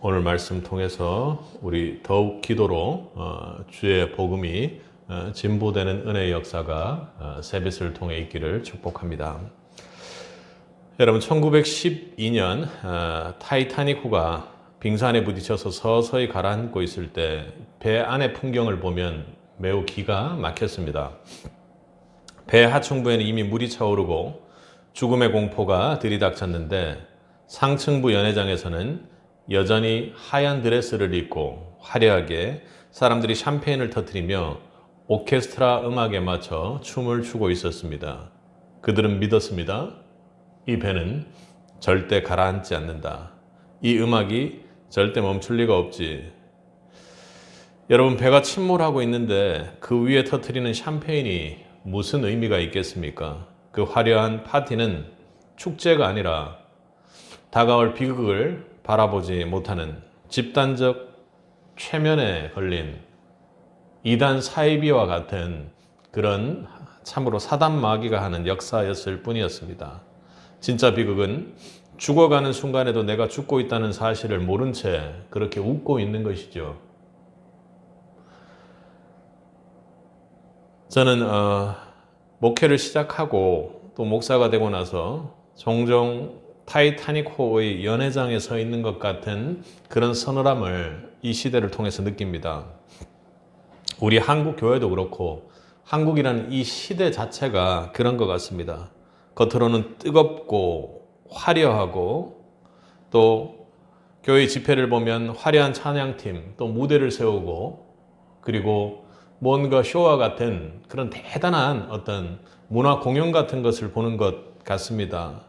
오늘 말씀 통해서 우리 더욱 기도로 주의 복음이 진보되는 은혜의 역사가 세빛을 통해 있기를 축복합니다. 여러분, 1912년 타이타닉호가 빙산에 부딪혀서 서서히 가라앉고 있을 때 배 안의 풍경을 보면 매우 기가 막혔습니다. 배 하층부에는 이미 물이 차오르고 죽음의 공포가 들이닥쳤는데, 상층부 연회장에서는 여전히 하얀 드레스를 입고 화려하게 사람들이 샴페인을 터뜨리며 오케스트라 음악에 맞춰 춤을 추고 있었습니다. 그들은 믿었습니다. 이 배는 절대 가라앉지 않는다. 이 음악이 절대 멈출 리가 없지. 여러분, 배가 침몰하고 있는데 그 위에 터뜨리는 샴페인이 무슨 의미가 있겠습니까? 그 화려한 파티는 축제가 아니라 다가올 비극을 바라보지 못하는 집단적 최면에 걸린 이단 사이비와 같은 그런 참으로 사단 마귀가 하는 역사였을 뿐이었습니다. 진짜 비극은 죽어가는 순간에도 내가 죽고 있다는 사실을 모른 채 그렇게 웃고 있는 것이죠. 저는 목회를 시작하고 또 목사가 되고 나서 종종 타이타닉호의 연회장에 서 있는 것 같은 그런 서늘함을 이 시대를 통해서 느낍니다. 우리 한국 교회도 그렇고 한국이라는 이 시대 자체가 그런 것 같습니다. 겉으로는 뜨겁고 화려하고, 또 교회 집회를 보면 화려한 찬양팀, 또 무대를 세우고, 그리고 뭔가 쇼와 같은 그런 대단한 어떤 문화 공연 같은 것을 보는 것 같습니다.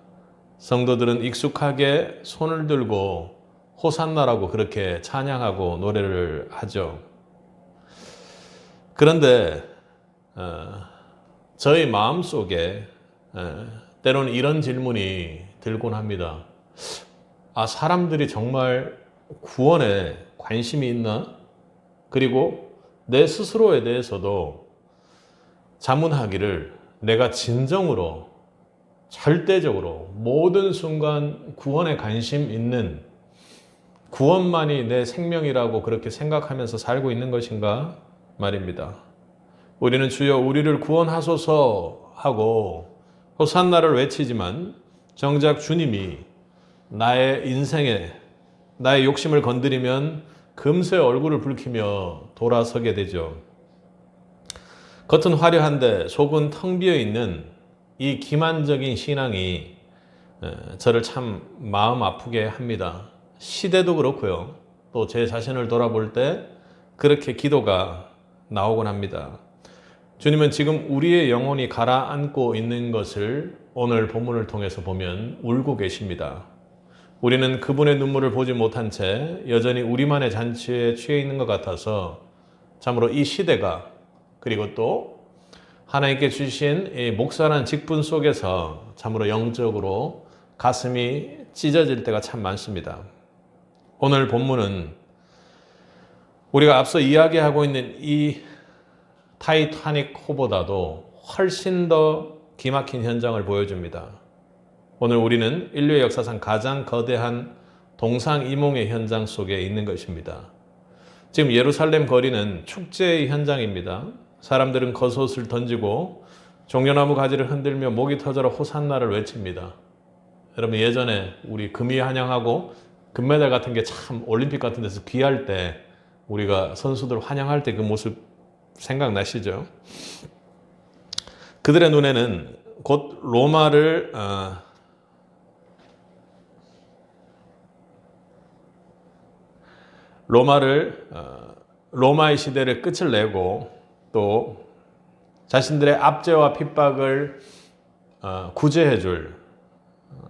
성도들은 익숙하게 손을 들고 호산나라고 그렇게 찬양하고 노래를 하죠. 그런데 저희 마음속에 때로는 이런 질문이 들곤 합니다. 사람들이 정말 구원에 관심이 있나? 그리고 내 스스로에 대해서도 자문하기를, 내가 진정으로 절대적으로 모든 순간 구원에 관심 있는, 구원만이 내 생명이라고 그렇게 생각하면서 살고 있는 것인가 말입니다. 우리는 주여 우리를 구원하소서 하고 호산나를 외치지만 정작 주님이 나의 인생에 나의 욕심을 건드리면 금세 얼굴을 붉히며 돌아서게 되죠. 겉은 화려한데 속은 텅 비어 있는 이 기만적인 신앙이 저를 참 마음 아프게 합니다. 시대도 그렇고요. 또 제 자신을 돌아볼 때 그렇게 기도가 나오곤 합니다. 주님은 지금 우리의 영혼이 가라앉고 있는 것을 오늘 본문을 통해서 보면 울고 계십니다. 우리는 그분의 눈물을 보지 못한 채 여전히 우리만의 잔치에 취해 있는 것 같아서 참으로 이 시대가, 그리고 또 하나님께 주신 이 목사라는 직분 속에서 참으로 영적으로 가슴이 찢어질 때가 참 많습니다. 오늘 본문은 우리가 앞서 이야기하고 있는 이 타이타닉호보다도 훨씬 더 기막힌 현장을 보여줍니다. 오늘 우리는 인류의 역사상 가장 거대한 동상이몽의 현장 속에 있는 것입니다. 지금 예루살렘 거리는 축제의 현장입니다. 사람들은 겉옷을 던지고 종려나무 가지를 흔들며 목이 터져라 호산나를 외칩니다. 여러분, 예전에 우리 금이 환영하고 금메달 같은 게 참 올림픽 같은 데서 귀할 때 우리가 선수들 환영할 때 그 모습 생각나시죠? 그들의 눈에는 곧 로마의 시대를 끝을 내고 또 자신들의 압제와 핍박을 구제해줄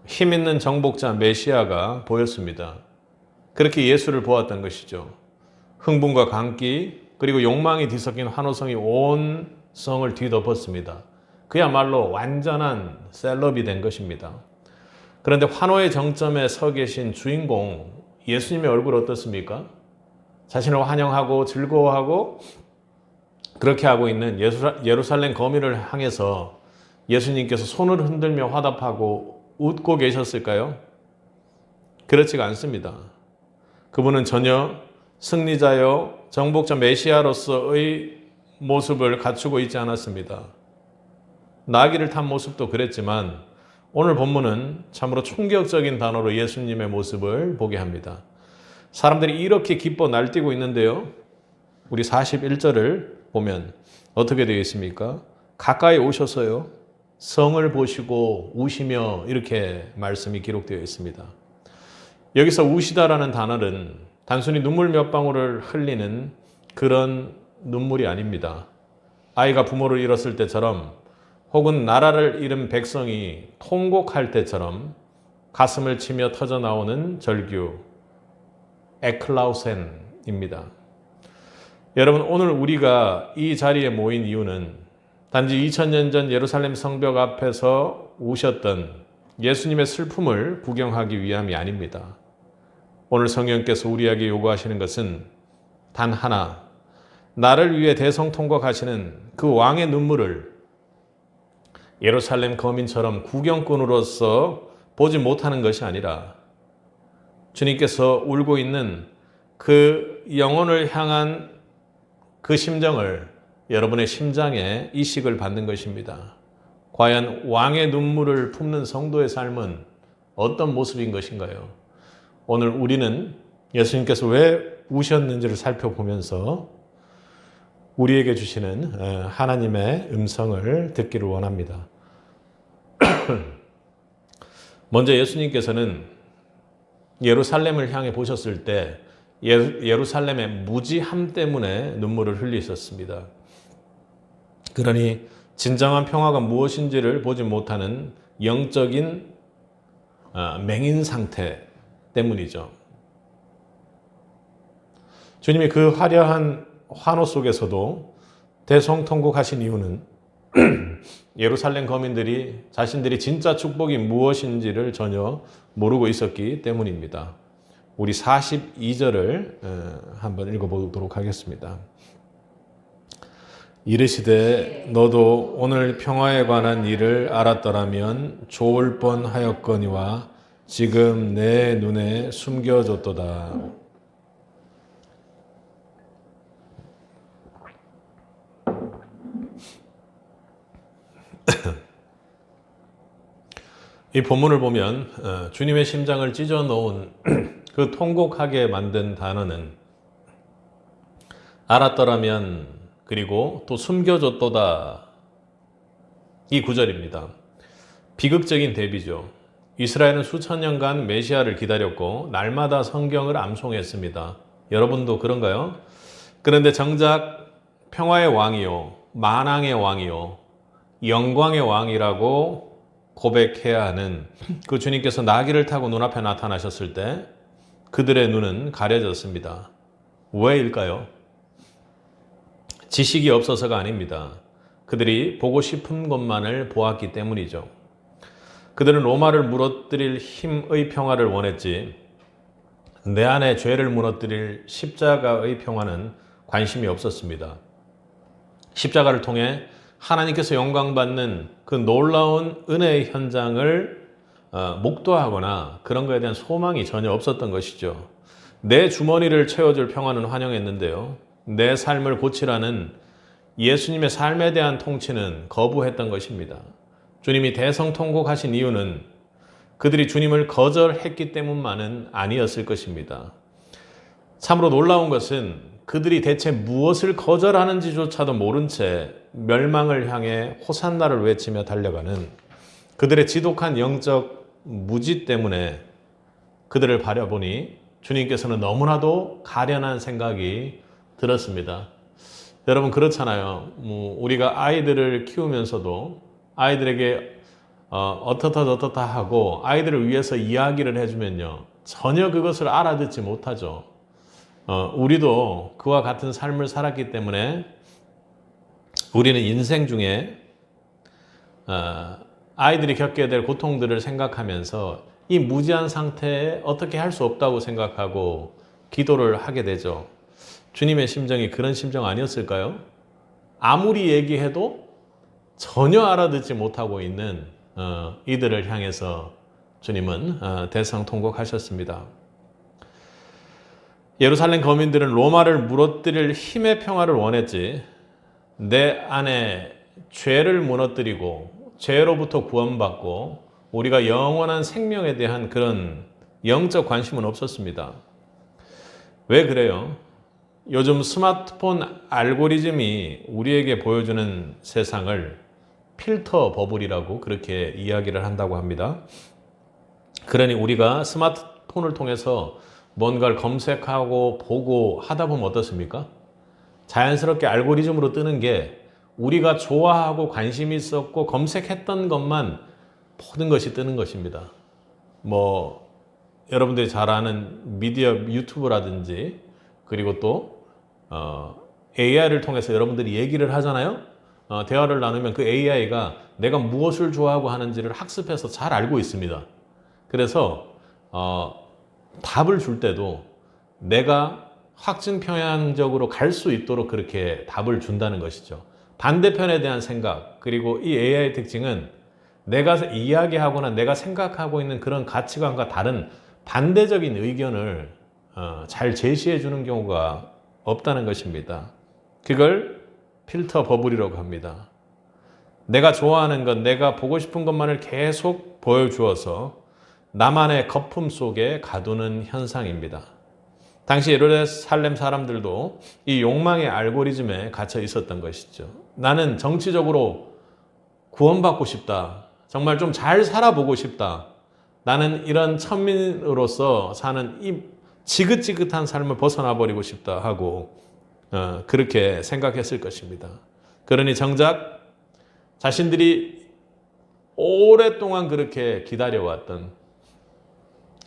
힘있는 정복자 메시아가 보였습니다. 그렇게 예수를 보았던 것이죠. 흥분과 광기, 그리고 욕망이 뒤섞인 환호성이 온 성을 뒤덮었습니다. 그야말로 완전한 셀럽이 된 것입니다. 그런데 환호의 정점에 서 계신 주인공 예수님의 얼굴 어떻습니까? 자신을 환영하고 즐거워하고 그렇게 하고 있는 예루살렘 거민을 향해서 예수님께서 손을 흔들며 화답하고 웃고 계셨을까요? 그렇지가 않습니다. 그분은 전혀 승리자요 정복자 메시아로서의 모습을 갖추고 있지 않았습니다. 나귀를 탄 모습도 그랬지만 오늘 본문은 참으로 충격적인 단어로 예수님의 모습을 보게 합니다. 사람들이 이렇게 기뻐 날뛰고 있는데요. 우리 41절을 보면 어떻게 되어 있습니까? 가까이 오셔서요. 성을 보시고 우시며 이렇게 말씀이 기록되어 있습니다. 여기서 우시다라는 단어는 단순히 눈물 몇 방울을 흘리는 그런 눈물이 아닙니다. 아이가 부모를 잃었을 때처럼 혹은 나라를 잃은 백성이 통곡할 때처럼 가슴을 치며 터져 나오는 절규, 에클라우센입니다. 여러분, 오늘 우리가 이 자리에 모인 이유는 단지 2000년 전 예루살렘 성벽 앞에서 우셨던 예수님의 슬픔을 구경하기 위함이 아닙니다. 오늘 성령께서 우리에게 요구하시는 것은 단 하나, 나를 위해 대성통곡하시는 그 왕의 눈물을 예루살렘 거민처럼 구경꾼으로서 보지 못하는 것이 아니라 주님께서 울고 있는 그 영혼을 향한 그 심정을 여러분의 심장에 이식을 받는 것입니다. 과연 왕의 눈물을 품는 성도의 삶은 어떤 모습인 것인가요? 오늘 우리는 예수님께서 왜 우셨는지를 살펴보면서 우리에게 주시는 하나님의 음성을 듣기를 원합니다. 먼저 예수님께서는 예루살렘을 향해 보셨을 때 예루살렘의 무지함 때문에 눈물을 흘리셨습니다. 그러니 진정한 평화가 무엇인지를 보지 못하는 영적인 맹인 상태 때문이죠. 주님이 그 화려한 환호 속에서도 대성통곡하신 이유는 예루살렘 거민들이 자신들이 진짜 축복이 무엇인지를 전혀 모르고 있었기 때문입니다. 우리 42절을 한번 읽어보도록 하겠습니다. 이르시되 너도 오늘 평화에 관한 일을 알았더라면 좋을 뻔하였거니와 지금 내 눈에 숨겨졌도다. 이 본문을 보면 주님의 심장을 찢어 놓은 그 통곡하게 만든 단어는 알았더라면 그리고 또 숨겨졌도다 이 구절입니다. 비극적인 대비죠. 이스라엘은 수천 년간 메시아를 기다렸고 날마다 성경을 암송했습니다. 여러분도 그런가요? 그런데 정작 평화의 왕이요, 만왕의 왕이요, 영광의 왕이라고 고백해야 하는 그 주님께서 나귀를 타고 눈앞에 나타나셨을 때 그들의 눈은 가려졌습니다. 왜일까요? 지식이 없어서가 아닙니다. 그들이 보고 싶은 것만을 보았기 때문이죠. 그들은 로마를 무너뜨릴 힘의 평화를 원했지 내 안에 죄를 무너뜨릴 십자가의 평화는 관심이 없었습니다. 십자가를 통해 하나님께서 영광받는 그 놀라운 은혜의 현장을 목도하거나 그런 것에 대한 소망이 전혀 없었던 것이죠. 내 주머니를 채워줄 평화는 환영했는데요. 내 삶을 고치라는 예수님의 삶에 대한 통치는 거부했던 것입니다. 주님이 대성통곡하신 이유는 그들이 주님을 거절했기 때문만은 아니었을 것입니다. 참으로 놀라운 것은 그들이 대체 무엇을 거절하는지조차도 모른 채 멸망을 향해 호산나를 외치며 달려가는 그들의 지독한 영적 무지 때문에 그들을 바라보니 주님께서는 너무나도 가련한 생각이 들었습니다. 여러분 그렇잖아요. 우리가 아이들을 키우면서도 아이들에게 어떻다 하고 아이들을 위해서 이야기를 해주면요. 전혀 그것을 알아듣지 못하죠. 우리도 그와 같은 삶을 살았기 때문에 우리는 인생 중에 아이들이 겪게 될 고통들을 생각하면서 이 무지한 상태에 어떻게 할 수 없다고 생각하고 기도를 하게 되죠. 주님의 심정이 그런 심정 아니었을까요? 아무리 얘기해도 전혀 알아듣지 못하고 있는 이들을 향해서 주님은 대성통곡하셨습니다. 예루살렘 거민들은 로마를 무너뜨릴 힘의 평화를 원했지, 내 안에 죄를 무너뜨리고 죄로부터 구원받고 우리가 영원한 생명에 대한 그런 영적 관심은 없었습니다. 왜 그래요? 요즘 스마트폰 알고리즘이 우리에게 보여주는 세상을 필터 버블이라고 그렇게 이야기를 한다고 합니다. 그러니 우리가 스마트폰을 통해서 뭔가를 검색하고 보고 하다 보면 어떻습니까? 자연스럽게 알고리즘으로 뜨는 게 우리가 좋아하고 관심이 있었고 검색했던 것만 모든 것이 뜨는 것입니다. 뭐 여러분들이 잘 아는 미디어 유튜브라든지 그리고 또 AI를 통해서 여러분들이 얘기를 하잖아요. 대화를 나누면 그 AI가 내가 무엇을 좋아하고 하는지를 학습해서 잘 알고 있습니다. 그래서 답을 줄 때도 내가 확증 편향적으로 갈 수 있도록 그렇게 답을 준다는 것이죠. 반대편에 대한 생각, 그리고 이 AI의 특징은 내가 이야기하거나 내가 생각하고 있는 그런 가치관과 다른 반대적인 의견을 잘 제시해 주는 경우가 없다는 것입니다. 그걸 필터 버블이라고 합니다. 내가 좋아하는 것, 내가 보고 싶은 것만을 계속 보여주어서 나만의 거품 속에 가두는 현상입니다. 당시 예루살렘 사람들도 이 욕망의 알고리즘에 갇혀 있었던 것이죠. 나는 정치적으로 구원받고 싶다. 정말 좀 잘 살아보고 싶다. 나는 이런 천민으로서 사는 이 지긋지긋한 삶을 벗어나 버리고 싶다 하고 그렇게 생각했을 것입니다. 그러니 정작 자신들이 오랫동안 그렇게 기다려왔던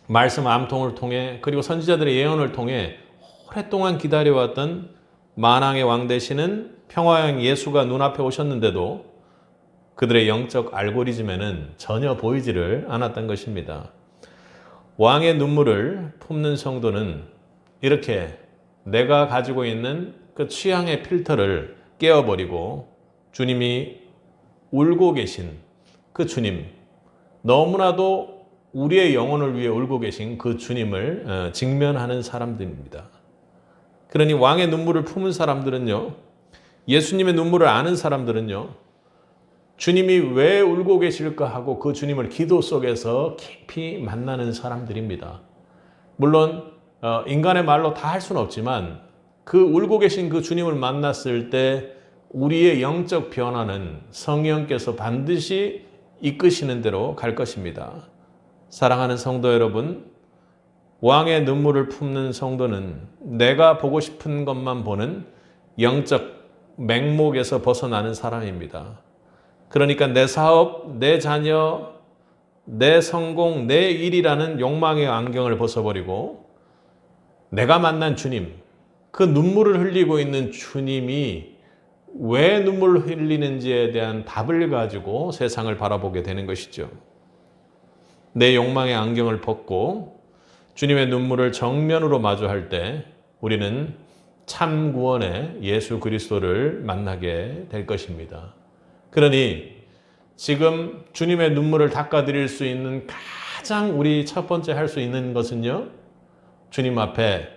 말씀 암통을 통해 그리고 선지자들의 예언을 통해 오랫동안 기다려왔던 만왕의 왕 되시는 평화왕 예수가 눈앞에 오셨는데도 그들의 영적 알고리즘에는 전혀 보이지를 않았던 것입니다. 왕의 눈물을 품는 성도는 이렇게 내가 가지고 있는 그 취향의 필터를 깨어버리고 주님이 울고 계신 그 주님, 너무나도 우리의 영혼을 위해 울고 계신 그 주님을 직면하는 사람들입니다. 그러니 왕의 눈물을 품은 사람들은요, 예수님의 눈물을 아는 사람들은요, 주님이 왜 울고 계실까 하고 그 주님을 기도 속에서 깊이 만나는 사람들입니다. 물론 인간의 말로 다 할 수는 없지만 그 울고 계신 그 주님을 만났을 때 우리의 영적 변화는 성령께서 반드시 이끄시는 대로 갈 것입니다. 사랑하는 성도 여러분, 왕의 눈물을 품는 성도는 내가 보고 싶은 것만 보는 영적 맹목에서 벗어나는 사람입니다. 그러니까 내 사업, 내 자녀, 내 성공, 내 일이라는 욕망의 안경을 벗어버리고 내가 만난 주님, 그 눈물을 흘리고 있는 주님이 왜 눈물을 흘리는지에 대한 답을 가지고 세상을 바라보게 되는 것이죠. 내 욕망의 안경을 벗고 주님의 눈물을 정면으로 마주할 때 우리는 참 구원의 예수 그리스도를 만나게 될 것입니다. 그러니 지금 주님의 눈물을 닦아드릴 수 있는 가장 우리 첫 번째 할 수 있는 것은요, 주님 앞에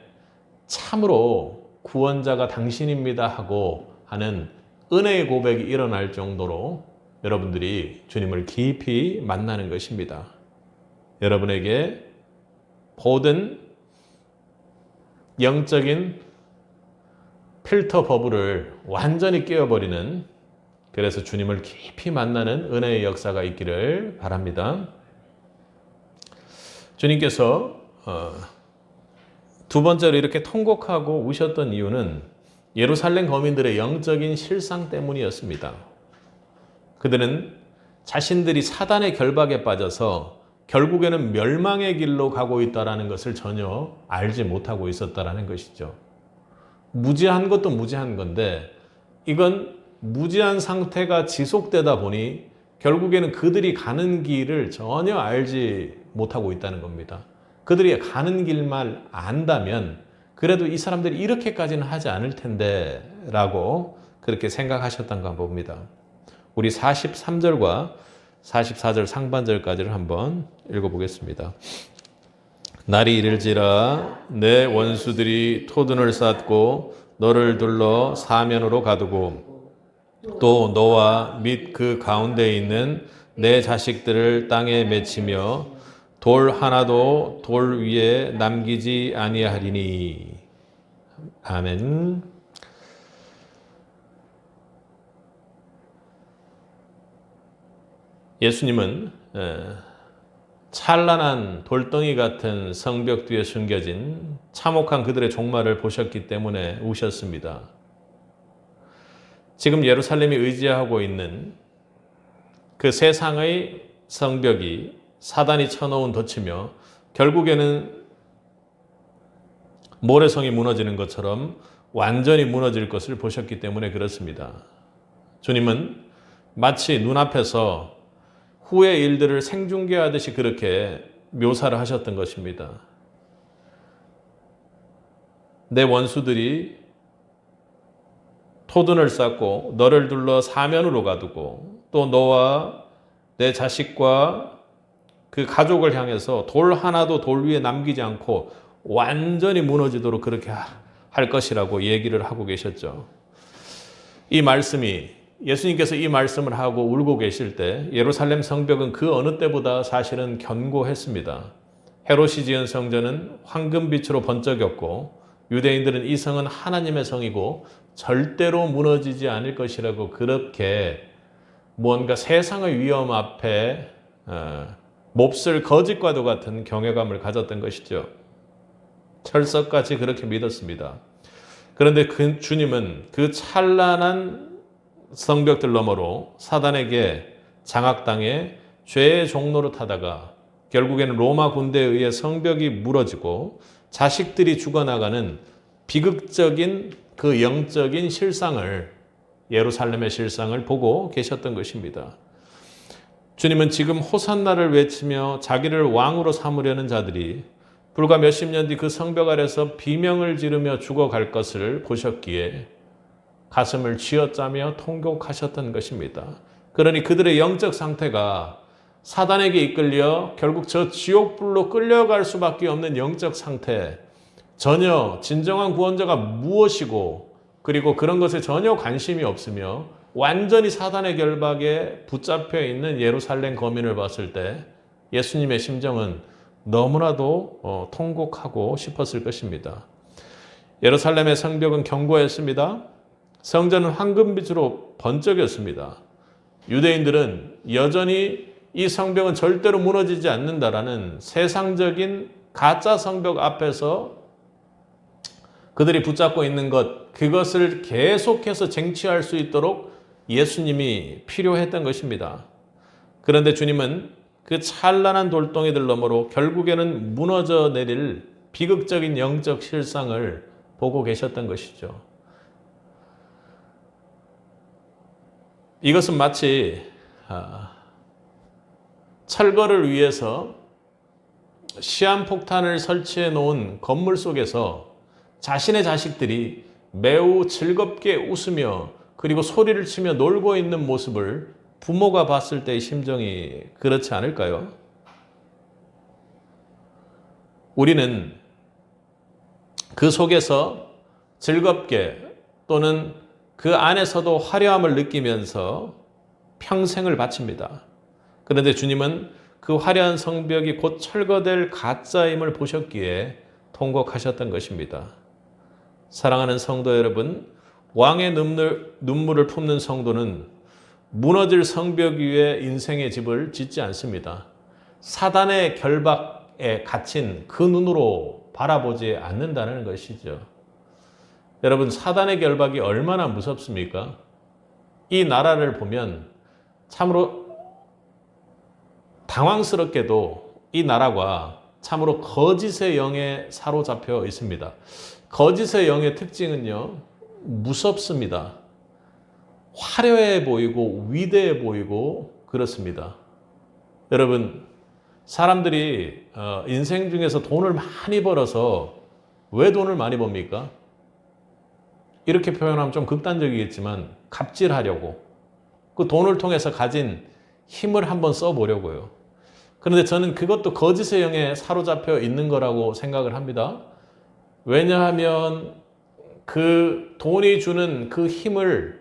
참으로 구원자가 당신입니다 하고 하는 은혜의 고백이 일어날 정도로 여러분들이 주님을 깊이 만나는 것입니다. 여러분에게 모든 영적인 필터 버블을 완전히 깨어버리는, 그래서 주님을 깊이 만나는 은혜의 역사가 있기를 바랍니다. 주님께서 두 번째로 이렇게 통곡하고 우셨던 이유는 예루살렘 거민들의 영적인 실상 때문이었습니다. 그들은 자신들이 사단의 결박에 빠져서 결국에는 멸망의 길로 가고 있다는 것을 전혀 알지 못하고 있었다는 것이죠. 무지한 것도 무지한 건데 이건 무지한 상태가 지속되다 보니 결국에는 그들이 가는 길을 전혀 알지 못하고 있다는 겁니다. 그들이 가는 길만 안다면 그래도 이 사람들이 이렇게까지는 하지 않을 텐데 라고 그렇게 생각하셨던가 봅니다. 우리 43절과 44절 상반절까지를 한번 읽어보겠습니다. 날이 이를지라 내 원수들이 토둔을 쌓고 너를 둘러 사면으로 가두고 또 너와 및 그 가운데 있는 내 자식들을 땅에 맺히며 돌 하나도 돌 위에 남기지 아니하리니. 아멘. 예수님은 찬란한 돌덩이 같은 성벽 뒤에 숨겨진 참혹한 그들의 종말을 보셨기 때문에 우셨습니다. 지금 예루살렘이 의지하고 있는 그 세상의 성벽이 사단이 쳐놓은 덫이며 결국에는 모래성이 무너지는 것처럼 완전히 무너질 것을 보셨기 때문에 그렇습니다. 주님은 마치 눈앞에서 후의 일들을 생중계하듯이 그렇게 묘사를 하셨던 것입니다. 내 원수들이 토둔을 쌓고 너를 둘러 사면으로 가두고 또 너와 내 자식과 그 가족을 향해서 돌 하나도 돌 위에 남기지 않고 완전히 무너지도록 그렇게 할 것이라고 얘기를 하고 계셨죠. 이 말씀이 예수님께서 이 말씀을 하고 울고 계실 때 예루살렘 성벽은 그 어느 때보다 사실은 견고했습니다. 헤롯이 지은 성전은 황금빛으로 번쩍였고 유대인들은 이 성은 하나님의 성이고 절대로 무너지지 않을 것이라고 그렇게 무언가 세상의 위험 앞에 몹쓸 거짓과도 같은 경외감을 가졌던 것이죠. 철석같이 그렇게 믿었습니다. 그런데 그 주님은 그 찬란한 성벽들 너머로 사단에게 장악당해 죄의 종로로 타다가 결국에는 로마 군대에 의해 성벽이 무너지고 자식들이 죽어나가는 비극적인 그 영적인 실상을, 예루살렘의 실상을 보고 계셨던 것입니다. 주님은 지금 호산나를 외치며 자기를 왕으로 삼으려는 자들이 불과 몇십 년 뒤 그 성벽 아래서 비명을 지르며 죽어갈 것을 보셨기에 가슴을 쥐어짜며 통곡하셨던 것입니다. 그러니 그들의 영적 상태가 사단에게 이끌려 결국 저 지옥불로 끌려갈 수밖에 없는 영적 상태, 전혀 진정한 구원자가 무엇이고 그리고 그런 것에 전혀 관심이 없으며 완전히 사단의 결박에 붙잡혀 있는 예루살렘 거민을 봤을 때 예수님의 심정은 너무나도 통곡하고 싶었을 것입니다. 예루살렘의 성벽은 견고했습니다. 성전은 황금빛으로 번쩍였습니다. 유대인들은 여전히 이 성벽은 절대로 무너지지 않는다라는 세상적인 가짜 성벽 앞에서 그들이 붙잡고 있는 것, 그것을 계속해서 쟁취할 수 있도록 예수님이 필요했던 것입니다. 그런데 주님은 그 찬란한 돌덩이들 너머로 결국에는 무너져 내릴 비극적인 영적 실상을 보고 계셨던 것이죠. 이것은 마치 철거를 위해서 시한폭탄을 설치해 놓은 건물 속에서 자신의 자식들이 매우 즐겁게 웃으며 그리고 소리를 치며 놀고 있는 모습을 부모가 봤을 때의 심정이 그렇지 않을까요? 우리는 그 속에서 즐겁게 또는 그 안에서도 화려함을 느끼면서 평생을 바칩니다. 그런데 주님은 그 화려한 성벽이 곧 철거될 가짜임을 보셨기에 통곡하셨던 것입니다. 사랑하는 성도 여러분, 왕의 눈물을 품는 성도는 무너질 성벽 위에 인생의 집을 짓지 않습니다. 사단의 결박에 갇힌 그 눈으로 바라보지 않는다는 것이죠. 여러분, 사단의 결박이 얼마나 무섭습니까? 이 나라를 보면 참으로 당황스럽게도 이 나라가 참으로 거짓의 영에 사로잡혀 있습니다. 거짓의 영의 특징은요, 무섭습니다. 화려해 보이고 위대해 보이고 그렇습니다. 여러분, 사람들이 인생 중에서 돈을 많이 벌어서 왜 돈을 많이 법니까? 이렇게 표현하면 좀 극단적이겠지만 갑질하려고, 그 돈을 통해서 가진 힘을 한번 써보려고요. 그런데 저는 그것도 거짓의 영에 사로잡혀 있는 거라고 생각을 합니다. 왜냐하면 그 돈이 주는 그 힘을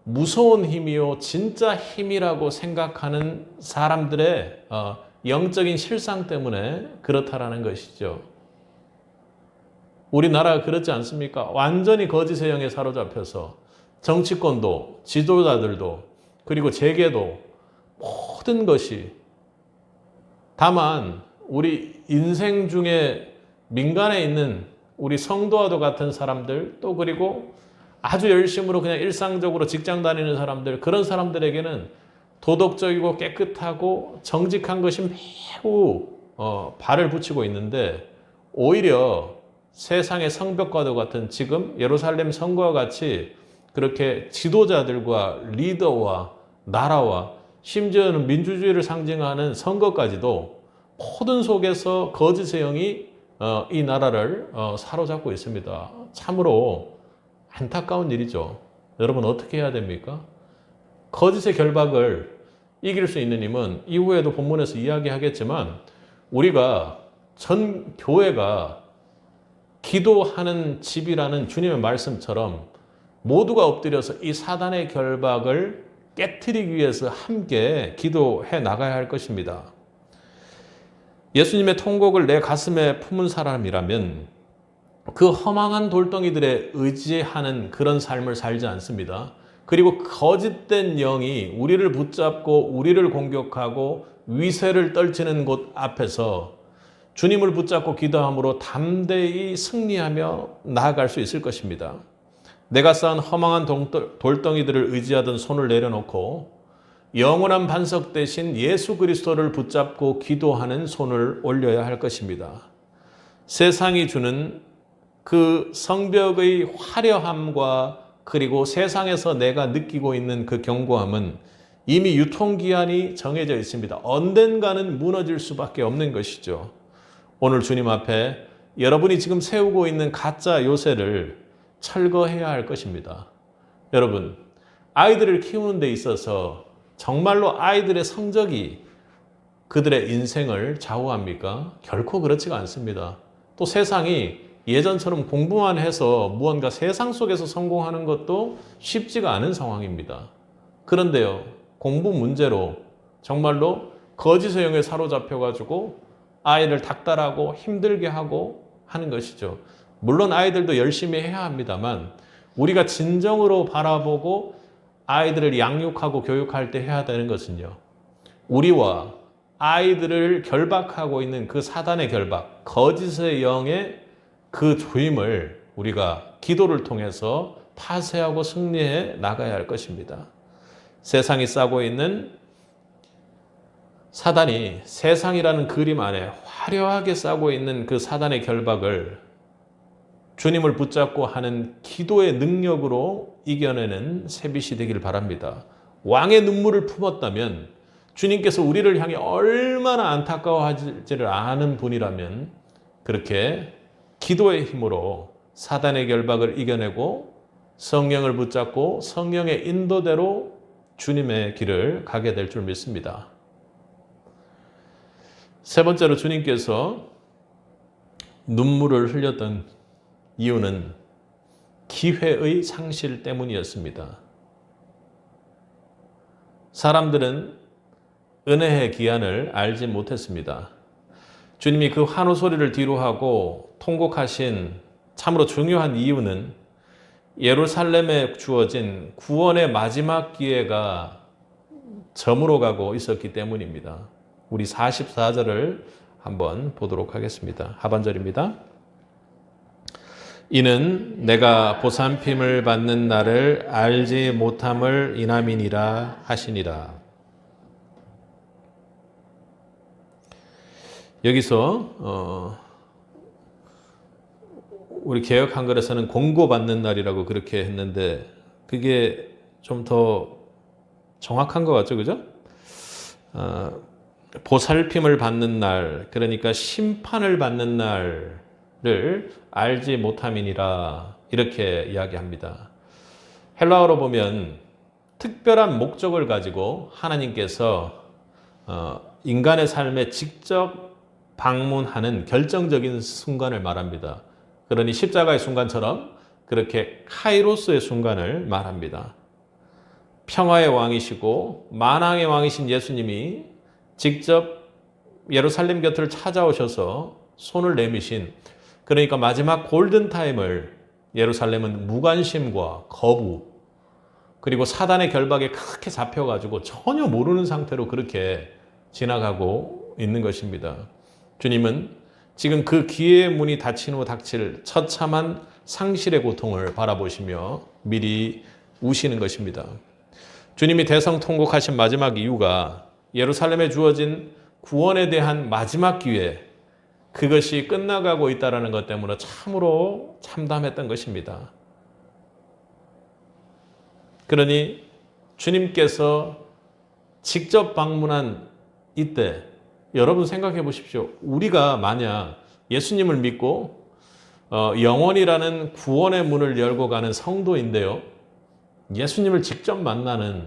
무서운 힘이요, 진짜 힘이라고 생각하는 사람들의 영적인 실상 때문에 그렇다라는 것이죠. 우리나라가 그렇지 않습니까? 완전히 거짓의 영에 사로잡혀서 정치권도, 지도자들도, 그리고 재계도 모든 것이, 다만 우리 인생 중에 민간에 있는 우리 성도와도 같은 사람들, 또 그리고 아주 열심으로 그냥 일상적으로 직장 다니는 사람들, 그런 사람들에게는 도덕적이고 깨끗하고 정직한 것이 매우 발을 붙이고 있는데, 오히려 세상의 성벽과도 같은 지금 예루살렘 성곽과 같이 그렇게 지도자들과 리더와 나라와 심지어는 민주주의를 상징하는 선거까지도 모든 속에서 거짓의 영이 이 나라를 사로잡고 있습니다. 참으로 안타까운 일이죠. 여러분 어떻게 해야 됩니까? 거짓의 결박을 이길 수 있는 힘은 이후에도 본문에서 이야기하겠지만, 우리가 전 교회가 기도하는 집이라는 주님의 말씀처럼 모두가 엎드려서 이 사단의 결박을 깨트리기 위해서 함께 기도해 나가야 할 것입니다. 예수님의 통곡을 내 가슴에 품은 사람이라면 그 허망한 돌덩이들에 의지하는 그런 삶을 살지 않습니다. 그리고 거짓된 영이 우리를 붙잡고 우리를 공격하고 위세를 떨치는 곳 앞에서 주님을 붙잡고 기도함으로 담대히 승리하며 나아갈 수 있을 것입니다. 내가 쌓은 허망한 돌덩이들을 의지하던 손을 내려놓고 영원한 반석 대신 예수 그리스도를 붙잡고 기도하는 손을 올려야 할 것입니다. 세상이 주는 그 성벽의 화려함과 그리고 세상에서 내가 느끼고 있는 그 견고함은 이미 유통기한이 정해져 있습니다. 언젠가는 무너질 수밖에 없는 것이죠. 오늘 주님 앞에 여러분이 지금 세우고 있는 가짜 요새를 철거해야 할 것입니다. 여러분, 아이들을 키우는 데 있어서 정말로 아이들의 성적이 그들의 인생을 좌우합니까? 결코 그렇지가 않습니다. 또 세상이 예전처럼 공부만 해서 무언가 세상 속에서 성공하는 것도 쉽지가 않은 상황입니다. 그런데요, 공부 문제로 정말로 거짓의 영에 사로잡혀가지고 아이를 닥달하고 힘들게 하고 하는 것이죠. 물론 아이들도 열심히 해야 합니다만, 우리가 진정으로 바라보고 아이들을 양육하고 교육할 때 해야 되는 것은요, 우리와 아이들을 결박하고 있는 그 사단의 결박, 거짓의 영의 그 조임을 우리가 기도를 통해서 파쇄하고 승리해 나가야 할 것입니다. 세상이 싸고 있는 사단이 세상이라는 그림 안에 화려하게 싸고 있는 그 사단의 결박을 주님을 붙잡고 하는 기도의 능력으로 이겨내는 새빛이 되길 바랍니다. 왕의 눈물을 품었다면, 주님께서 우리를 향해 얼마나 안타까워하지를 않은 분이라면 그렇게 기도의 힘으로 사단의 결박을 이겨내고 성령을 붙잡고 성령의 인도대로 주님의 길을 가게 될 줄 믿습니다. 세 번째로 주님께서 눈물을 흘렸던 이유는 기회의 상실 때문이었습니다. 사람들은 은혜의 기한을 알지 못했습니다. 주님이 그 환호 소리를 뒤로하고 통곡하신 참으로 중요한 이유는 예루살렘에 주어진 구원의 마지막 기회가 저물어 가고 있었기 때문입니다. 우리 44절을 한번 보도록 하겠습니다. 하반절입니다. 이는 내가 보살핌을 받는 날을 알지 못함을 인함이니라 하시니라. 여기서 우리 개역 한글에서는 공고받는 날이라고 그렇게 했는데, 그게 좀 더 정확한 것 같죠, 그죠? 보살핌을 받는 날, 그러니까 심판을 받는 날을 알지 못함이니라, 이렇게 이야기합니다. 헬라어로 보면 특별한 목적을 가지고 하나님께서 인간의 삶에 직접 방문하는 결정적인 순간을 말합니다. 그러니 십자가의 순간처럼 그렇게 카이로스의 순간을 말합니다. 평화의 왕이시고 만왕의 왕이신 예수님이 직접 예루살렘 곁을 찾아오셔서 손을 내미신, 그러니까 마지막 골든타임을 예루살렘은 무관심과 거부, 그리고 사단의 결박에 크게 잡혀가지고 전혀 모르는 상태로 그렇게 지나가고 있는 것입니다. 주님은 지금 그 기회의 문이 닫힌 후 닥칠 처참한 상실의 고통을 바라보시며 미리 우시는 것입니다. 주님이 대성통곡하신 마지막 이유가 예루살렘에 주어진 구원에 대한 마지막 기회, 그것이 끝나가고 있다는 것 때문에 참으로 참담했던 것입니다. 그러니 주님께서 직접 방문한 이때 여러분 생각해 보십시오. 우리가 만약 예수님을 믿고 영원이라는 구원의 문을 열고 가는 성도인데요, 예수님을 직접 만나는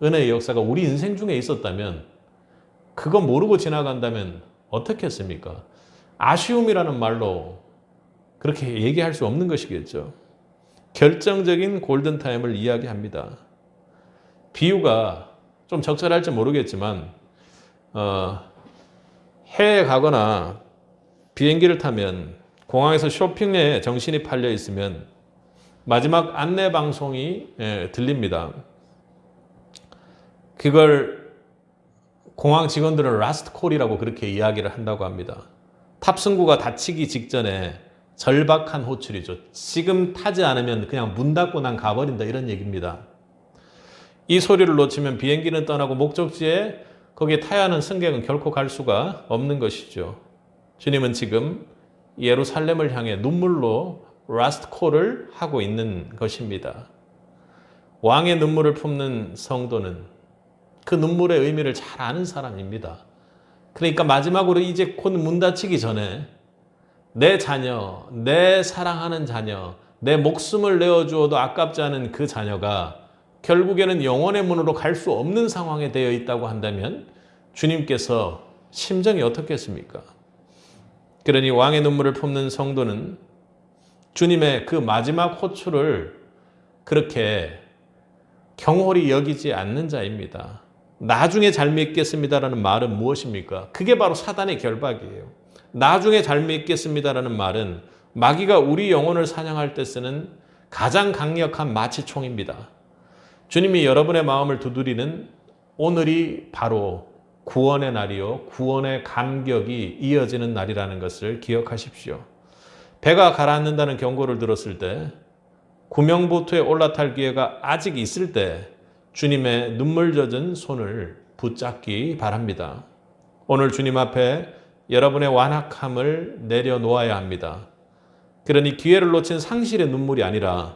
은혜의 역사가 우리 인생 중에 있었다면, 그거 모르고 지나간다면 어떻게 했습니까? 아쉬움이라는 말로 그렇게 얘기할 수 없는 것이겠죠. 결정적인 골든타임을 이야기합니다. 비유가 좀 적절할지 모르겠지만 해외에 가거나 비행기를 타면 공항에서 쇼핑에 정신이 팔려 있으면 마지막 안내 방송이 들립니다. 그걸 공항 직원들은 라스트 콜이라고 그렇게 이야기를 한다고 합니다. 탑승구가 닫히기 직전에 절박한 호출이죠. 지금 타지 않으면 그냥 문 닫고 난 가버린다, 이런 얘기입니다. 이 소리를 놓치면 비행기는 떠나고 목적지에 거기에 타야 하는 승객은 결코 갈 수가 없는 것이죠. 주님은 지금 예루살렘을 향해 눈물로 라스트 콜을 하고 있는 것입니다. 왕의 눈물을 품는 성도는 그 눈물의 의미를 잘 아는 사람입니다. 그러니까 마지막으로 이제 곧 문 닫히기 전에 내 자녀, 내 사랑하는 자녀, 내 목숨을 내어주어도 아깝지 않은 그 자녀가 결국에는 영원의 문으로 갈 수 없는 상황에 되어 있다고 한다면 주님께서 심정이 어떻겠습니까? 그러니 왕의 눈물을 품는 성도는 주님의 그 마지막 호출을 그렇게 경홀히 여기지 않는 자입니다. 나중에 잘 믿겠습니다라는 말은 무엇입니까? 그게 바로 사단의 결박이에요. 나중에 잘 믿겠습니다라는 말은 마귀가 우리 영혼을 사냥할 때 쓰는 가장 강력한 마취총입니다. 주님이 여러분의 마음을 두드리는 오늘이 바로 구원의 날이요, 구원의 감격이 이어지는 날이라는 것을 기억하십시오. 배가 가라앉는다는 경고를 들었을 때, 구명보트에 올라탈 기회가 아직 있을 때 주님의 눈물 젖은 손을 붙잡기 바랍니다. 오늘 주님 앞에 여러분의 완악함을 내려놓아야 합니다. 그러니 기회를 놓친 상실의 눈물이 아니라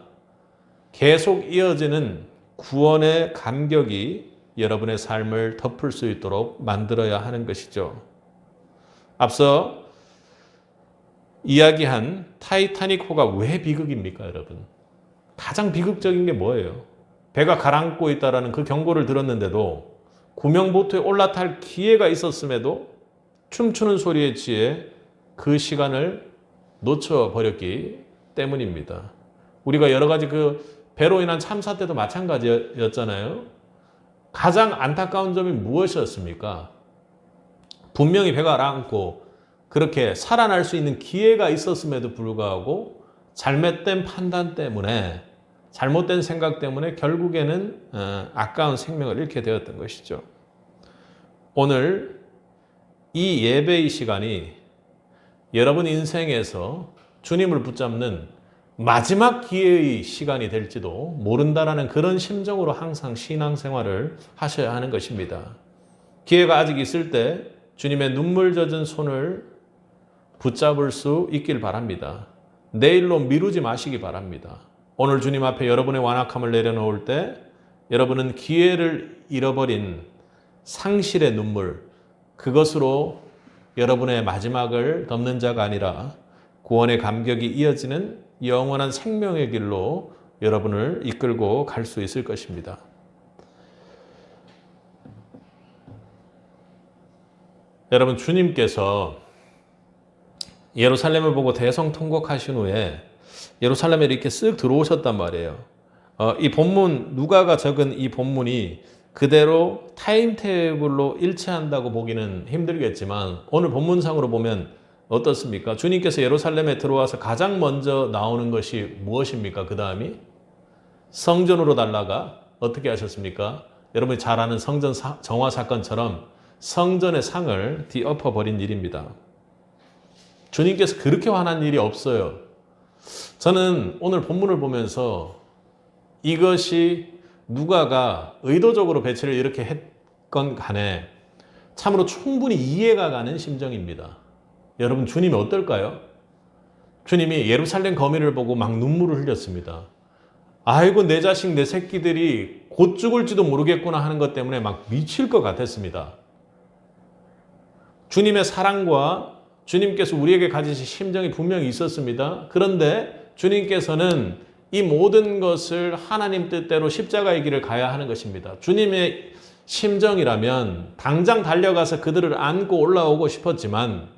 계속 이어지는 구원의 감격이 여러분의 삶을 덮을 수 있도록 만들어야 하는 것이죠. 앞서 이야기한 타이타닉호가 왜 비극입니까, 여러분? 가장 비극적인 게 뭐예요? 배가 가라앉고 있다는 그 경고를 들었는데도 구명보트에 올라탈 기회가 있었음에도 춤추는 소리에 취해 그 시간을 놓쳐버렸기 때문입니다. 우리가 여러 가지 그 배로 인한 참사 때도 마찬가지였잖아요. 가장 안타까운 점이 무엇이었습니까? 분명히 배가 가라앉고 그렇게 살아날 수 있는 기회가 있었음에도 불구하고 잘못된 판단 때문에, 잘못된 생각 때문에 결국에는 아까운 생명을 잃게 되었던 것이죠. 오늘 이 예배의 시간이 여러분 인생에서 주님을 붙잡는 마지막 기회의 시간이 될지도 모른다라는 그런 심정으로 항상 신앙생활을 하셔야 하는 것입니다. 기회가 아직 있을 때 주님의 눈물 젖은 손을 붙잡을 수 있길 바랍니다. 내일로 미루지 마시기 바랍니다. 오늘 주님 앞에 여러분의 완악함을 내려놓을 때 여러분은 기회를 잃어버린 상실의 눈물, 그것으로 여러분의 마지막을 덮는 자가 아니라 구원의 감격이 이어지는 영원한 생명의 길로 여러분을 이끌고 갈 수 있을 것입니다. 여러분, 주님께서 예루살렘을 보고 대성통곡하신 후에 예루살렘에 이렇게 쓱 들어오셨단 말이에요. 이 본문, 누가가 적은 이 본문이 그대로 타임테이블로 일치한다고 보기는 힘들겠지만 오늘 본문상으로 보면 어떻습니까? 주님께서 예루살렘에 들어와서 가장 먼저 나오는 것이 무엇입니까? 그 다음이 성전으로 달라가 어떻게 하셨습니까? 여러분이 잘 아는 성전 정화 사건처럼 성전의 상을 뒤엎어버린 일입니다. 주님께서 그렇게 화난 일이 없어요. 저는 오늘 본문을 보면서 이것이 누가가 의도적으로 배치를 이렇게 했건 간에 참으로 충분히 이해가 가는 심정입니다. 여러분, 주님이 어떨까요? 주님이 예루살렘 거민을 보고 막 눈물을 흘렸습니다. 아이고, 내 자식, 내 새끼들이 곧 죽을지도 모르겠구나 하는 것 때문에 막 미칠 것 같았습니다. 주님의 사랑과 주님께서 우리에게 가지신 심정이 분명히 있었습니다. 그런데 주님께서는 이 모든 것을 하나님 뜻대로 십자가의 길을 가야 하는 것입니다. 주님의 심정이라면 당장 달려가서 그들을 안고 올라오고 싶었지만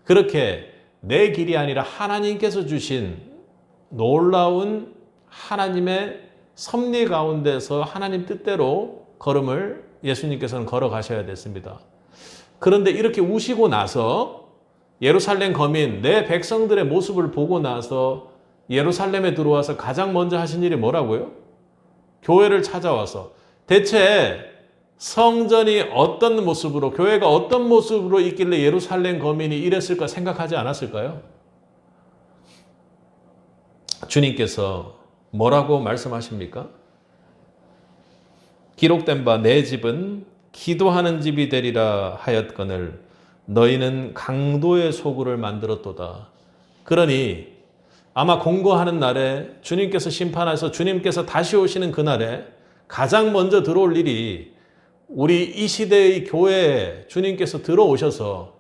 그렇게 내 길이 아니라 하나님께서 주신 놀라운 하나님의 섭리 가운데서 하나님 뜻대로 걸음을 예수님께서는 걸어가셔야 됐습니다. 그런데 이렇게 우시고 나서 예루살렘 거민, 내 백성들의 모습을 보고 나서 예루살렘에 들어와서 가장 먼저 하신 일이 뭐라고요? 교회를 찾아와서 대체 성전이 어떤 모습으로, 교회가 어떤 모습으로 있길래 예루살렘 거민이 이랬을까 생각하지 않았을까요? 주님께서 뭐라고 말씀하십니까? 기록된 바 내 집은 기도하는 집이 되리라 하였거늘 너희는 강도의 소굴을 만들었도다. 그러니 아마 공고하는 날에 주님께서 심판하셔서 주님께서 다시 오시는 그날에 가장 먼저 들어올 일이 우리 이 시대의 교회에 주님께서 들어오셔서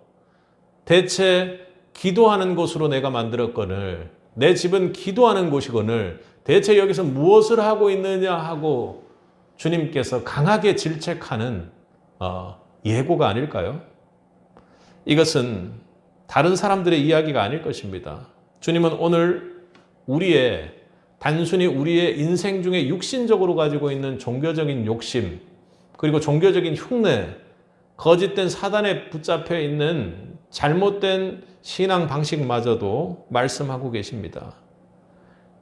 대체 기도하는 곳으로 내가 만들었거늘 내 집은 기도하는 곳이거늘 대체 여기서 무엇을 하고 있느냐 하고 주님께서 강하게 질책하는 예고가 아닐까요? 이것은 다른 사람들의 이야기가 아닐 것입니다. 주님은 오늘 단순히 우리의 인생 중에 육신적으로 가지고 있는 종교적인 욕심, 그리고 종교적인 흉내, 거짓된 사단에 붙잡혀 있는 잘못된 신앙 방식마저도 말씀하고 계십니다.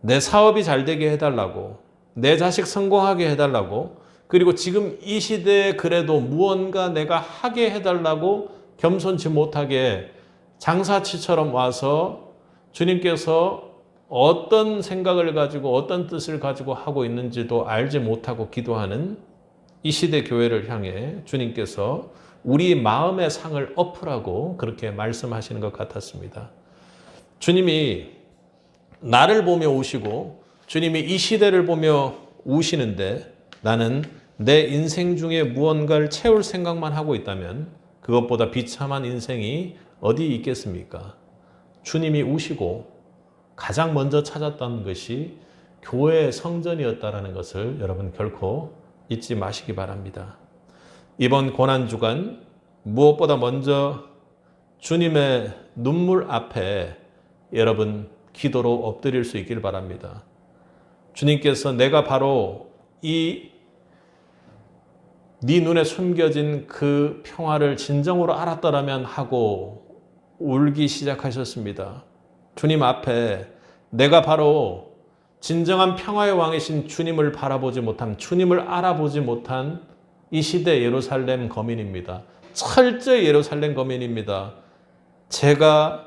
내 사업이 잘 되게 해달라고, 내 자식 성공하게 해달라고, 그리고 지금 이 시대에 그래도 무언가 내가 하게 해달라고 겸손치 못하게 장사치처럼 와서 주님께서 어떤 생각을 가지고 어떤 뜻을 가지고 하고 있는지도 알지 못하고 기도하는 이 시대 교회를 향해 주님께서 우리 마음의 상을 엎으라고 그렇게 말씀하시는 것 같았습니다. 주님이 나를 보며 우시고 주님이 이 시대를 보며 우시는데 나는 내 인생 중에 무언가를 채울 생각만 하고 있다면 그것보다 비참한 인생이 어디 있겠습니까? 주님이 우시고 가장 먼저 찾았던 것이 교회의 성전이었다는 것을 여러분 결코 잊지 마시기 바랍니다. 이번 고난주간 무엇보다 먼저 주님의 눈물 앞에 여러분 기도로 엎드릴 수 있길 바랍니다. 주님께서 내가 바로 네 눈에 숨겨진 그 평화를 진정으로 알았더라면 하고 울기 시작하셨습니다. 주님 앞에 내가 바로 진정한 평화의 왕이신 주님을 바라보지 못한, 주님을 알아보지 못한 이 시대 예루살렘 거민입니다. 철저히 예루살렘 거민입니다. 제가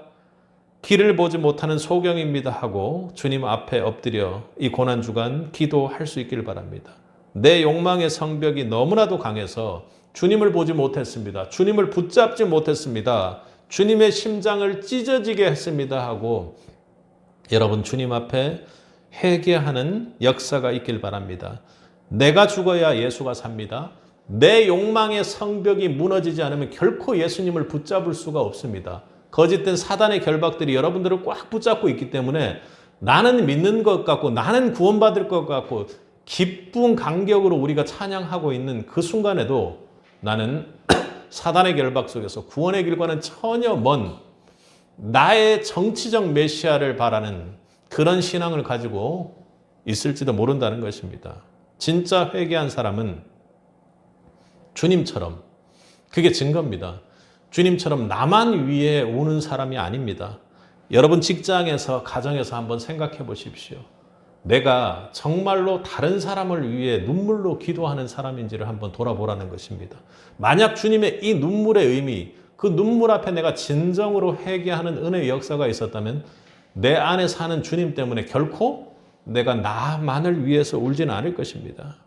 길을 보지 못하는 소경입니다 하고 주님 앞에 엎드려 이 고난주간 기도할 수 있기를 바랍니다. 내 욕망의 성벽이 너무나도 강해서 주님을 보지 못했습니다. 주님을 붙잡지 못했습니다. 주님의 심장을 찢어지게 했습니다 하고 여러분 주님 앞에 회개하는 역사가 있길 바랍니다. 내가 죽어야 예수가 삽니다. 내 욕망의 성벽이 무너지지 않으면 결코 예수님을 붙잡을 수가 없습니다. 거짓된 사단의 결박들이 여러분들을 꽉 붙잡고 있기 때문에 나는 믿는 것 같고 나는 구원받을 것 같고 기쁜 감격으로 우리가 찬양하고 있는 그 순간에도 나는 사단의 결박 속에서 구원의 길과는 전혀 먼 나의 정치적 메시아를 바라는 그런 신앙을 가지고 있을지도 모른다는 것입니다. 진짜 회개한 사람은 주님처럼, 그게 증거입니다. 주님처럼 나만 위해 우는 사람이 아닙니다. 여러분 직장에서, 가정에서 한번 생각해 보십시오. 내가 정말로 다른 사람을 위해 눈물로 기도하는 사람인지를 한번 돌아보라는 것입니다. 만약 주님의 이 눈물의 의미, 그 눈물 앞에 내가 진정으로 회개하는 은혜의 역사가 있었다면 내 안에 사는 주님 때문에 결코 내가 나만을 위해서 울지는 않을 것입니다.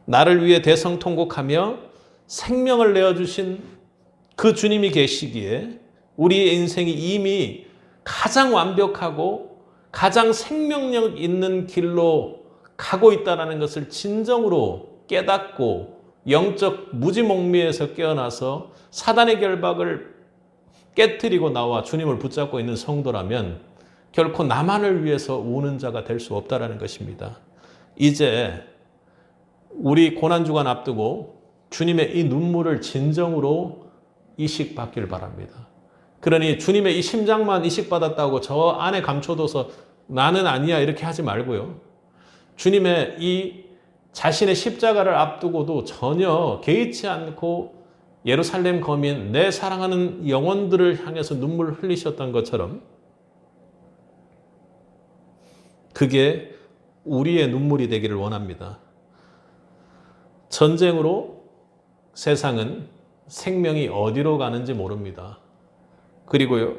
나를 위해 대성통곡하며 생명을 내어주신 그 주님이 계시기에 우리의 인생이 이미 가장 완벽하고 가장 생명력 있는 길로 가고 있다는 것을 진정으로 깨닫고 영적 무지몽미에서 깨어나서 사단의 결박을 깨트리고 나와 주님을 붙잡고 있는 성도라면 결코 나만을 위해서 우는 자가 될 수 없다는 것입니다. 이제 우리 고난주간 앞두고 주님의 이 눈물을 진정으로 이식받길 바랍니다. 그러니 주님의 이 심장만 이식받았다고 저 안에 감춰둬서 나는 아니야 이렇게 하지 말고요. 주님의 이 자신의 십자가를 앞두고도 전혀 개의치 않고 예루살렘 거민 내 사랑하는 영혼들을 향해서 눈물 흘리셨던 것처럼 그게 우리의 눈물이 되기를 원합니다. 전쟁으로 세상은 생명이 어디로 가는지 모릅니다. 그리고요,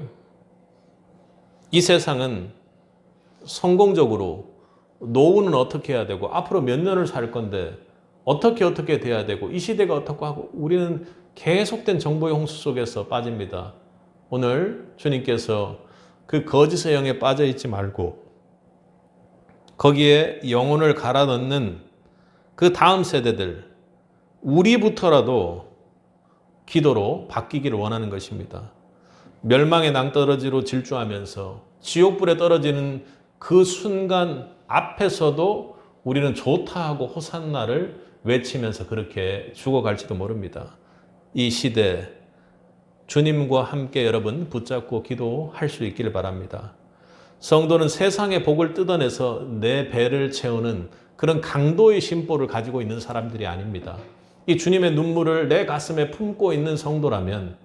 이 세상은 성공적으로 노후는 어떻게 해야 되고 앞으로 몇 년을 살 건데 어떻게 돼야 되고 이 시대가 어떻고 하고 우리는 계속된 정보의 홍수 속에서 빠집니다. 오늘 주님께서 그 거짓의 영에 빠져 있지 말고 거기에 영혼을 갈아 넣는 그 다음 세대들, 우리부터라도 기도로 바뀌기를 원하는 것입니다. 멸망의 낭떠러지로 질주하면서 지옥불에 떨어지는 그 순간 앞에서도 우리는 좋다 하고 호산나를 외치면서 그렇게 죽어갈지도 모릅니다. 이 시대 주님과 함께 여러분 붙잡고 기도할 수 있기를 바랍니다. 성도는 세상의 복을 뜯어내서 내 배를 채우는 그런 강도의 심보를 가지고 있는 사람들이 아닙니다. 이 주님의 눈물을 내 가슴에 품고 있는 성도라면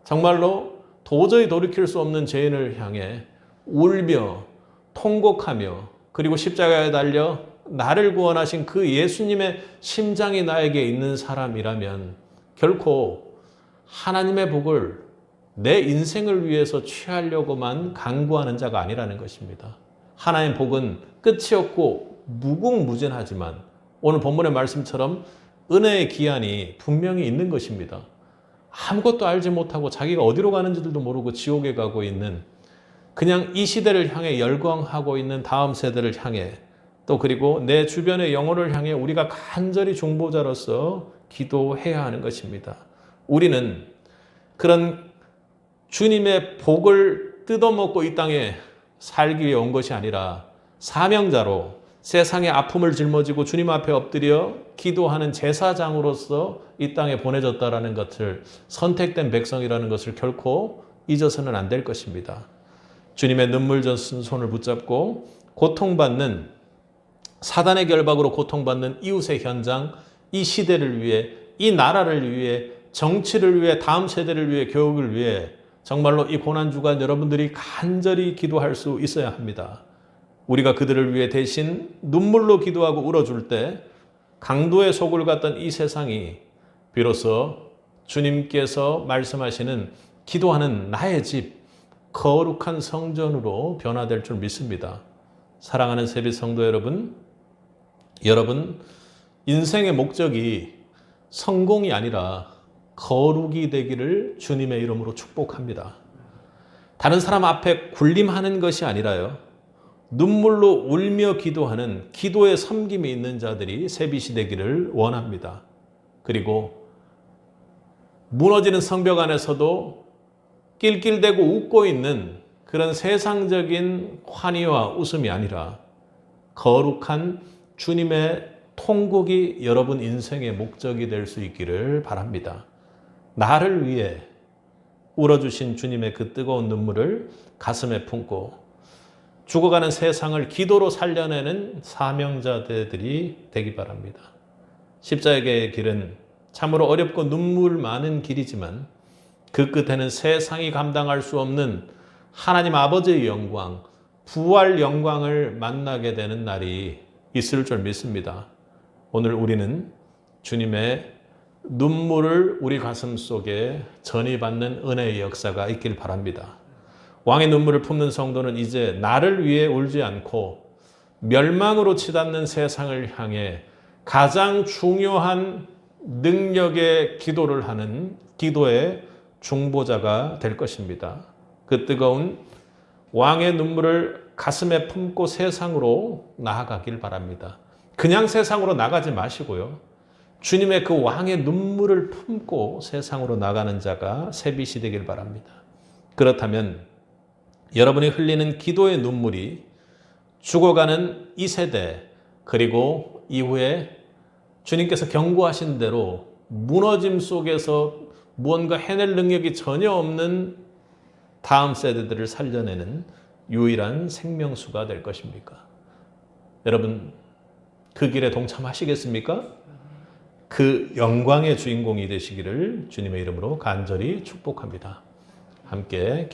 정말로 도저히 돌이킬 수 없는 죄인을 향해 울며 통곡하며 그리고 십자가에 달려 나를 구원하신 그 예수님의 심장이 나에게 있는 사람이라면 결코 하나님의 복을 내 인생을 위해서 취하려고만 강구하는 자가 아니라는 것입니다. 하나님의 복은 끝이 없고 무궁무진하지만 오늘 본문의 말씀처럼 은혜의 기한이 분명히 있는 것입니다. 아무것도 알지 못하고 자기가 어디로 가는지도 모르고 지옥에 가고 있는 그냥 이 시대를 향해 열광하고 있는 다음 세대를 향해 또 그리고 내 주변의 영혼을 향해 우리가 간절히 중보자로서 기도해야 하는 것입니다. 우리는 그런 주님의 복을 뜯어먹고 이 땅에 살기 위해 온 것이 아니라 사명자로 세상의 아픔을 짊어지고 주님 앞에 엎드려 기도하는 제사장으로서 이 땅에 보내졌다라는 것을 선택된 백성이라는 것을 결코 잊어서는 안 될 것입니다. 주님의 눈물 젖은 손을 붙잡고 고통받는 사단의 결박으로 고통받는 이웃의 현장, 이 시대를 위해, 이 나라를 위해, 정치를 위해, 다음 세대를 위해, 교육을 위해 정말로 이 고난주간 여러분들이 간절히 기도할 수 있어야 합니다. 우리가 그들을 위해 대신 눈물로 기도하고 울어줄 때 강도의 속을 갔던 이 세상이 비로소 주님께서 말씀하시는 기도하는 나의 집, 거룩한 성전으로 변화될 줄 믿습니다. 사랑하는 세빛 성도 여러분, 여러분 인생의 목적이 성공이 아니라 거룩이 되기를 주님의 이름으로 축복합니다. 다른 사람 앞에 군림하는 것이 아니라요, 눈물로 울며 기도하는 기도의 섬김이 있는 자들이 세빛이 되기를 원합니다. 그리고 무너지는 성벽 안에서도 낄낄대고 웃고 있는 그런 세상적인 환희와 웃음이 아니라 거룩한 주님의 통곡이 여러분 인생의 목적이 될 수 있기를 바랍니다. 나를 위해 울어주신 주님의 그 뜨거운 눈물을 가슴에 품고 죽어가는 세상을 기도로 살려내는 사명자들이 되기 바랍니다. 십자가의 길은 참으로 어렵고 눈물 많은 길이지만 그 끝에는 세상이 감당할 수 없는 하나님 아버지의 영광, 부활 영광을 만나게 되는 날이 있을 줄 믿습니다. 오늘 우리는 주님의 눈물을 우리 가슴 속에 전이받는 은혜의 역사가 있길 바랍니다. 왕의 눈물을 품는 성도는 이제 나를 위해 울지 않고 멸망으로 치닫는 세상을 향해 가장 중요한 능력의 기도를 하는 기도의 중보자가 될 것입니다. 그 뜨거운 왕의 눈물을 가슴에 품고 세상으로 나아가길 바랍니다. 그냥 세상으로 나가지 마시고요. 주님의 그 왕의 눈물을 품고 세상으로 나가는 자가 셋빛이 되길 바랍니다. 그렇다면 여러분이 흘리는 기도의 눈물이 죽어가는 이 세대 그리고 이후에 주님께서 경고하신 대로 무너짐 속에서 무언가 해낼 능력이 전혀 없는 다음 세대들을 살려내는 유일한 생명수가 될 것입니까? 여러분 그 길에 동참하시겠습니까? 그 영광의 주인공이 되시기를 주님의 이름으로 간절히 축복합니다. 함께